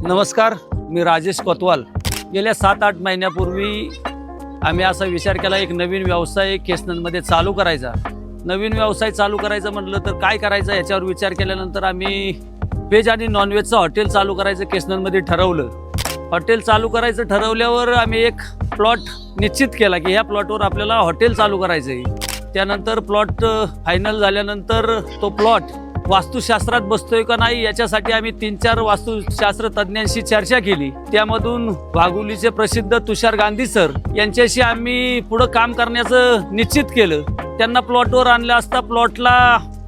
नमस्कार, मी राजेश कोतवाल। गेल्या 7-8 महिन्यापूर्वी आम्ही असा विचार केला एक नवीन व्यवसाय केसनमध्ये चालू करायचा। नवीन व्यवसाय चालू करायचं म्हटलं तर काय करायचं याच्यावर विचार केल्यानंतर आम्ही व्हेज आणि नॉनव्हेजचं हॉटेल चालू करायचं केसनमध्ये ठरवलं। हॉटेल चालू करायचं ठरवल्यावर आम्ही एक प्लॉट निश्चित केला की ह्या प्लॉटवर आपल्याला हॉटेल चालू करायचं आहे। त्यानंतर प्लॉट फायनल झाल्यानंतर तो प्लॉट वास्तुशास्त्रात बसतोय का नाही याच्यासाठी आम्ही 3-4 वास्तुशास्त्र तज्ञांशी चर्चा केली। त्यामधून वाघोलीचे प्रसिद्ध तुषार गांधी सर यांच्याशी आम्ही पुढे काम करण्याचं निश्चित केलं। त्यांना प्लॉटवर आणलं असता प्लॉटला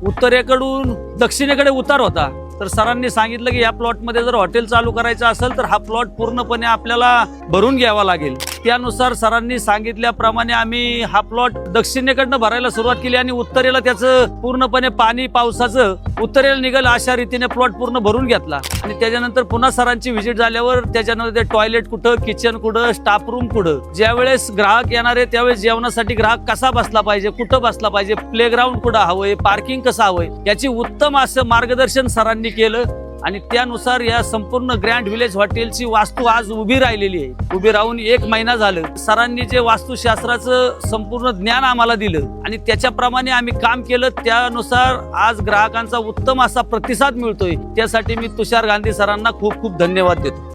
उत्तरेकडून दक्षिणेकडे उतार होता। तर सरांनी सांगितलं की या प्लॉटमध्ये जर हॉटेल चालू करायचं असेल तर हा प्लॉट पूर्णपणे आपल्याला भरून घ्यावा लागेल। त्यानुसार सरांनी सांगितल्याप्रमाणे आम्ही हा प्लॉट दक्षिणेकडनं भरायला सुरुवात केली आणि उत्तरेला त्याचं पूर्णपणे पाणी पावसाचं उत्तरेला निघेल अशा रीतीने प्लॉट पूर्ण भरून घेतला। आणि त्याच्यानंतर पुन्हा सरांची व्हिजिट झाल्यावर त्याच्यानंतर टॉयलेट कुठं, किचन कुठं, स्टाफ रूम कुठं, ज्यावेळेस ग्राहक येणार आहे त्यावेळेस जेवणासाठी ग्राहक कसा बसला पाहिजे, कुठं बसला पाहिजे, प्लेग्राऊंड कुठं हवंय, पार्किंग कसं हवंय याची उत्तम असं मार्गदर्शन सरांनी केलं। आणि त्यानुसार या संपूर्ण ग्रँड व्हिलेज हॉटेलची वास्तू आज उभी राहिलेली आहे। उभी राहून 1 महिना झालं। सरांनी जे वास्तुशास्त्राचं संपूर्ण ज्ञान आम्हाला दिलं आणि त्याच्याप्रमाणे आम्ही काम केलं, त्यानुसार आज ग्राहकांचा उत्तम असा प्रतिसाद मिळतोय। त्यासाठी मी तुषार गांधी सरांना खूप खूप धन्यवाद देतो।